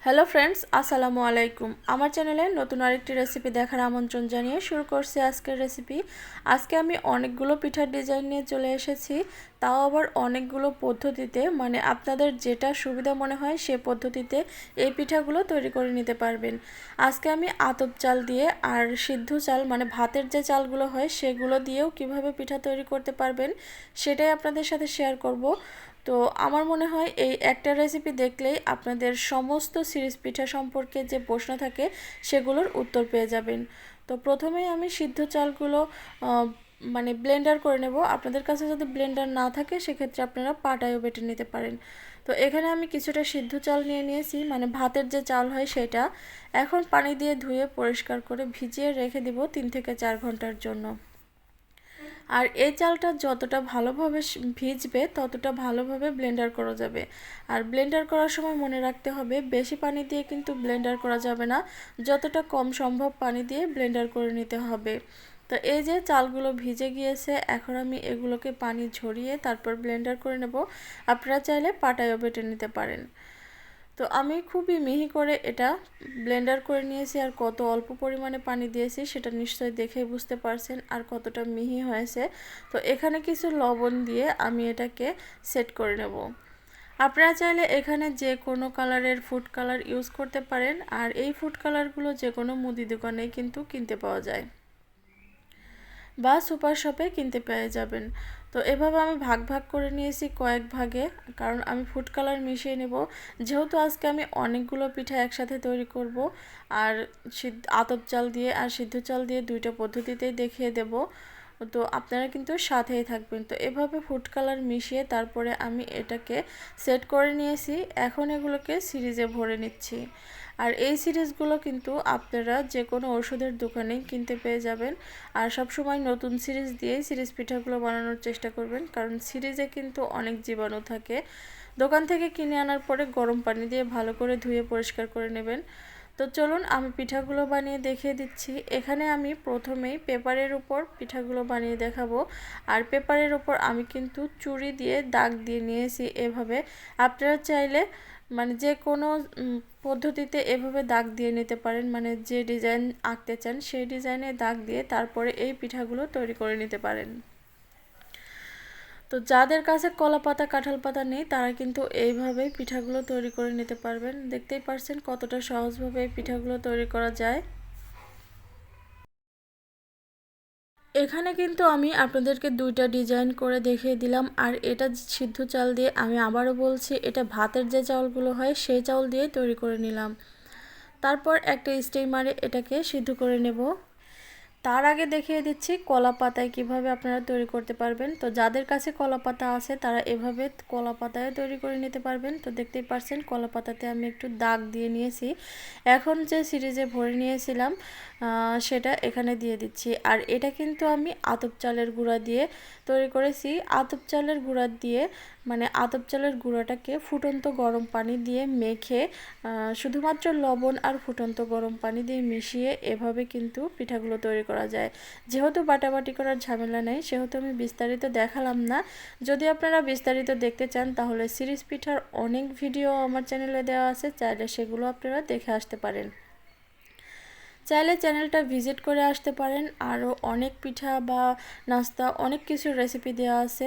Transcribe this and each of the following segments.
Hello friends, আসসালামু আলাইকুম। আমার চ্যানেলে নতুন আরেকটি রেসিপি দেখার আমন্ত্রণ জানিয়ে শুরু করছি আজকের রেসিপি। আজকে আমি অনেকগুলো পিঠার ডিজাইন নিয়ে চলে এসেছি, তাও আবার অনেকগুলো পদ্ধতিতে, মানে আপনাদের যেটা সুবিধা মনে হয় সে পদ্ধতিতে এই পিঠাগুলো তৈরি করে নিতে পারবেন। আজকে আমি আতপ চাল দিয়ে আর সিদ্ধ চাল মানে ভাতের যে চালগুলো হয় সেগুলো দিয়েও কিভাবে পিঠা তৈরি করতে পারবেন সেটাই আপনাদের সাথে শেয়ার করব। তো আমার মনে হয় এই একটা রেসিপি দেখলেই আপনাদের সমস্ত সিরিজ পিঠা সম্পর্কে যে প্রশ্ন থাকে সেগুলোর উত্তর পেয়ে যাবেন। তো প্রথমেই আমি সিদ্ধ চালগুলো মানে ব্লেন্ডার করে নেব। আপনাদের কাছে যদি ব্লেন্ডার না থাকে সেক্ষেত্রে আপনারা পাটায়ও বেটে নিতে পারেন। তো এখানে আমি কিছুটা সিদ্ধ চাল নিয়ে নিয়েছি, মানে ভাতের যে চাল হয় সেটা। এখন পানি দিয়ে ধুয়ে পরিষ্কার করে ভিজিয়ে রেখে দিব 3 থেকে 4 ঘন্টার জন্য। আর এই চালটা যতটা ভালোভাবে ভিজবে ততটা ভালোভাবে ব্লেন্ডার করা যাবে। আর ব্লেন্ডার করার সময় মনে রাখতে হবে বেশি পানি দিয়ে কিন্তু ব্লেন্ডার করা যাবে না, যতটা কম সম্ভব পানি দিয়ে ব্লেন্ডার করে নিতে হবে। তো এই যে চালগুলো ভিজে গিয়েছে, এখন আমি এগুলোকে পানি ঝরিয়ে তারপর ব্লেন্ডার করে নেব। আপনারা চাইলে পাটায়ও বেটে নিতে পারেন। তো আমি খুবই মিহি করে এটা ব্লেন্ডার করে নিয়েছি, আর কত অল্প পরিমাণে পানি দিয়েছি সেটা নিশ্চয়ই দেখেই বুঝতে পারছেন আর কতটা মিহি হয়েছে। তো এখানে কিছু লবণ দিয়ে আমি এটাকে সেট করে নেব। আপনারা চাইলে এখানে যে কোনো কালারের ফুড কালার ইউজ করতে পারেন, আর এই ফুড কালারগুলো যে কোনো মুদি দোকানেই কিন্তু কিনতে পাওয়া যায় বা সুপার শপে কিনতে পেয়ে যাবেন। তো এভাবে আমি ভাগ ভাগ করে নিয়েছি কয়েক ভাগে, কারণ আমি ফুড কালার মিশিয়ে নেব। যেহেতু আজকে আমি অনেকগুলো পিঠা একসাথে তৈরি করব, আর আতপ চাল দিয়ে আর সিদ্ধ চাল দিয়ে দুইটা পদ্ধতিতেই দেখিয়ে দেব। তো আপনারা কিন্তু সাথেই থাকবেন। তো এভাবে ফুড কালার মিশিয়ে তারপরে আমি এটাকে সেট করে নিয়েছি। এখন এগুলোকে সিরিজে ভরে নিচ্ছি। আর এই সিরিজগুলো কিন্তু আপনারা যে কোনো ওষুধের দোকানেই কিনতে পেয়ে যাবেন। আর সব সময় নতুন সিরিজ দিয়েই সিরিজ পিঠাগুলো বানানোর চেষ্টা করবেন, কারণ সিরিজে কিন্তু অনেক জীবাণু থাকে। দোকান থেকে কিনে আনার পরে গরম পানি দিয়ে ভালো করে ধুয়ে পরিষ্কার করে নেবেন। তো চলুন আমি পিঠাগুলো বানিয়ে দেখিয়ে দিচ্ছি। এখানে আমি প্রথমেই পেপারের উপর পিঠাগুলো বানিয়ে দেখাবো। আর পেপারের উপর আমি কিন্তু চুড়ি দিয়ে দাগ দিয়ে নিয়েছি এভাবে। আপনারা চাইলে মানে যে কোনো পদ্ধতিতে এভাবে দাগ দিয়ে নিতে পারেন, মানে যে ডিজাইন আঁকতে চান সেই ডিজাইনে দাগ দিয়ে তারপরে এই পিঠাগুলো তৈরি করে নিতে পারেন। তো যাদের কাছে কলা পাতা কাঁঠাল পাতা নেই তারা কিন্তু এইভাবেই পিঠাগুলো তৈরি করে নিতে পারবেন। দেখতেই পারছেন কতটা সহজভাবে এই পিঠাগুলো তৈরি করা যায়। এখানে কিন্তু আমি আপনাদেরকে দুইটা ডিজাইন করে দেখিয়ে দিলাম, আর এটা সিদ্ধ চাল দিয়ে, আমি আবারও বলছি এটা ভাতের যে চাউলগুলো হয় সেই চাউল দিয়ে তৈরি করে নিলাম। তারপর একটা স্টিমারে এটাকে সিদ্ধ করে নেব। তার আগে দেখিয়ে দিচ্ছি কলা পাতায় কিভাবে আপনারা তৈরি করতে পারবেন। তো যাদের কাছে কলা পাতা আছে তারা এভাবে কলা পাতায় তৈরি করে নিতে পারবেন। তো দেখতেই পাচ্ছেন কলা পাতাতে আমি একটু দাগ দিয়ে নিয়েছি। এখন যে সিরিজে ভরে নিয়েছিলাম সেটা এখানে দিয়ে দিচ্ছি। আর এটা কিন্তু আমি আতপ চালের গুঁড়া দিয়ে তৈরি করেছি। আতপ চালের গুঁড়া দিয়ে মানে আতপ চালের গুঁড়াটাকে ফুটন্ত গরম পানি দিয়ে মেখে শুধুমাত্র লবণ আর ফুটন্ত গরম পানি দিয়ে মিশিয়ে এভাবে কিন্তু পিঠাগুলো তৈরি করা যায়। যেহেতু বাটাবাটি করার ঝামেলা নেই সেহেতু আমি বিস্তারিত দেখালাম না। যদি আপনারা বিস্তারিত দেখতে চান তাহলে সিরিজ পিঠার অনেক ভিডিও আমার চ্যানেলে দেওয়া আছে, চাইলে সেগুলো আপনারা দেখে আসতে পারেন। চাইলে চ্যানেলটা ভিজিট করে আসতে পারেন। আরও অনেক পিঠা বা নাস্তা অনেক কিছু রেসিপি দেওয়া আছে,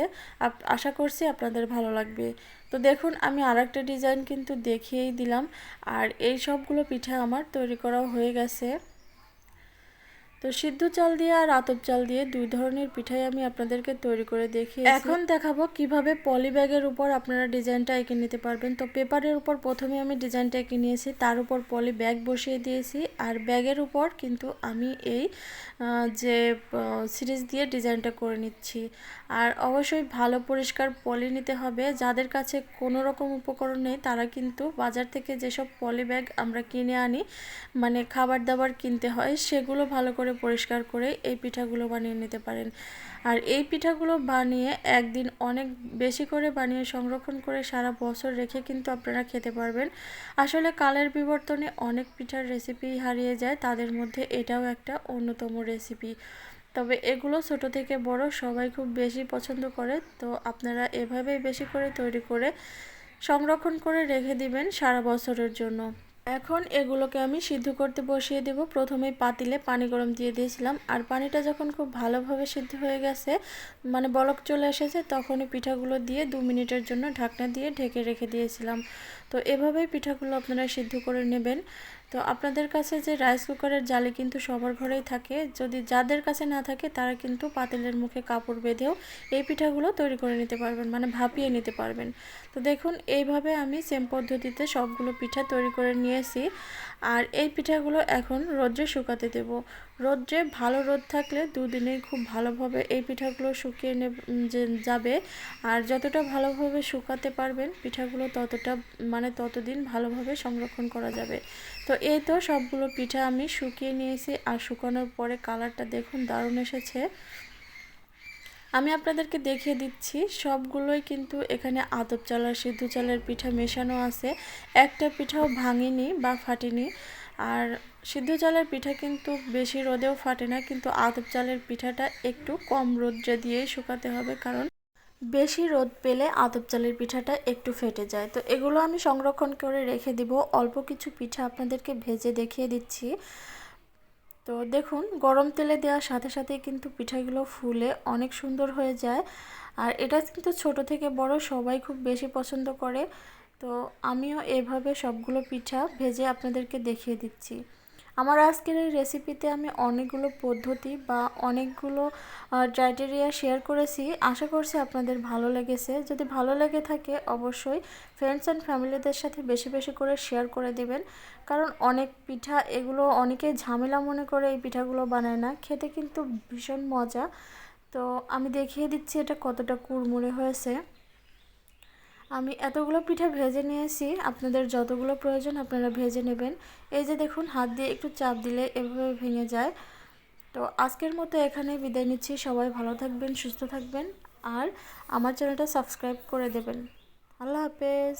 আশা করছি আপনাদের ভালো লাগবে। তো দেখুন আমি আরেকটা ডিজাইন কিন্তু দেখিয়েই দিলাম। আর এই সবগুলো পিঠা আমার তৈরি করা হয়ে গেছে। তো সিদ্ধ চাল দিয়ে আর আতপ চাল দিয়ে দুই ধরনের পিঠাই আমি আপনাদেরকে তৈরি করে দেখিয়েছি। এখন দেখাবো কিভাবে পলি ব্যাগের উপর আপনারা ডিজাইনটা এঁকে নিতে পারবেন। তো পেপারের উপর প্রথমে আমি ডিজাইনটা এঁকে নিয়েছি, তার উপর পলি ব্যাগ বসিয়ে দিয়েছি, আর ব্যাগের উপর কিন্তু আমি এই যে সিরিজ দিয়ে ডিজাইনটা করে নিচ্ছি। আর অবশ্যই ভালো পরিষ্কার পলি নিতে হবে। যাদের কাছে কোনো রকম উপকরণ নেই তারা কিন্তু বাজার থেকে যেসব পলি ব্যাগ আমরা কিনে আনি, মানে খাবার দাবার কিনতে হয়, সেগুলো ভালো করে পরিষ্কার করে এই পিঠাগুলো বানিয়ে নিতে পারেন। আর এই পিঠাগুলো বানিয়ে একদিন অনেক বেশি করে বানিয়ে সংরক্ষণ করে সারা বছর রেখে কিন্তু আপনারা খেতে পারবেন। আসলে কালের বিবর্তনে অনেক পিঠার রেসিপি হারিয়ে যায়, তাদের মধ্যে এটাও একটা অন্যতম রেসিপি। তবে এগুলো ছোট থেকে বড় সবাই খুব বেশি পছন্দ করে। তো আপনারা এভাবেই বেশি করে তৈরি করে সংরক্ষণ করে রেখে দিবেন সারা বছরের জন্য। এখন এগুলোকে আমি সিদ্ধ করতে বসিয়ে দেব। প্রথমেই পাতিলে পানি গরম দিয়ে দিয়েছিলাম, আর পানিটা যখন খুব ভালোভাবে সিদ্ধ হয়ে গেছে, মানে বলক চলে এসেছে, তখনই পিঠাগুলো দিয়ে 2 মিনিটের জন্য ঢাকনা দিয়ে ঢেকে রেখে দিয়েছিলাম। তো এভাবেই পিঠাগুলো আপনারা সিদ্ধ করে নেবেন। তো আপনাদের কাছে যে রাইস কুকারের জালি কিন্তু সবার ঘরেই থাকে, যদি যাদের কাছে না থাকে তারা কিন্তু পাতিলের মুখে কাপড় বেঁধেও এই পিঠাগুলো তৈরি করে নিতে পারবেন, মানে ভাপিয়ে নিতে পারবেন। তো দেখুন এইভাবে আমি সেম পদ্ধতিতে সবগুলো পিঠা তৈরি করে নিয়েছি। আর এই পিঠাগুলো এখন রোদ্রে শুকাতে দেব। রোদ্রে ভালো রোদ থাকলে 2 দিনেই খুব ভালোভাবে এই পিঠাগুলো শুকিয়ে যাবে। আর যতটা ভালোভাবে শুকাতে পারবেন পিঠাগুলো ততদিন ভালোভাবে সংরক্ষণ করা যাবে। তো এই তো সবগুলো পিঠা আমি শুকিয়ে নিয়েছি, আর শুকানোর পরে কালারটা দেখুন দারুণ এসেছে। আমি আপনাদেরকে দেখিয়ে দিচ্ছি, সবগুলোই কিন্তু এখানে আতপ চাল আর সিদ্ধ চালের পিঠা মেশানো আছে, একটা পিঠাও ভাঙেনি বা ফাটেনি। আর সিদ্ধ চালের পিঠা কিন্তু বেশি রোদেও ফাটে না, কিন্তু আতপ চালের পিঠাটা একটু কম রোদ্রে দিয়েই শুকাতে হবে, কারণ বেশি রোদ পেলে আতপ চালের পিঠাটা একটু ফেটে যায়। তো এগুলো আমি সংরক্ষণ করে রেখে দিব। অল্প কিছু পিঠা আপনাদেরকে ভেজে দেখিয়ে দিচ্ছি। তো দেখুন গরম তেলে দেওয়ার সাথে সাথেই কিন্তু পিঠাগুলো ফুলে অনেক সুন্দর হয়ে যায়। আর এটা কিন্তু ছোট থেকে বড় সবাই খুব বেশি পছন্দ করে। তো আমিও এভাবে সবগুলো পিঠা ভেজে আপনাদেরকে দেখিয়ে দিচ্ছি। আমার আজকের এই রেসিপিতে আমি অনেকগুলো পদ্ধতি বা অনেকগুলো ক্রাইটেরিয়া শেয়ার করেছি। আশা করছি আপনাদের ভালো লেগেছে। যদি ভালো লেগে থাকে অবশ্যই ফ্রেন্ডস অ্যান্ড ফ্যামিলিদের সাথে বেশি বেশি করে শেয়ার করে দিবেন, কারণ অনেক পিঠা এগুলো অনেকেই ঝামেলা মনে করে এই পিঠাগুলো বানায় না, খেতে কিন্তু ভীষণ মজা। তো আমি দেখিয়ে দিচ্ছি এটা কতটা কুড়মুড়ে হয়েছে। আমি এতগুলো পিঠা ভেজে নিয়েছি, আপনাদের যতগুলো প্রয়োজন আপনারা ভেজে নেবেন। এই যে দেখুন হাত দিয়ে একটু চাপ দিলে এভাবে ভেঙে যায়। তো আজকের মতো এখানে বিদায় নিচ্ছি। সবাই ভালো থাকবেন, সুস্থ থাকবেন, আর আমার চ্যানেলটা সাবস্ক্রাইব করে দেবেন। আল্লাহ হাফেজ।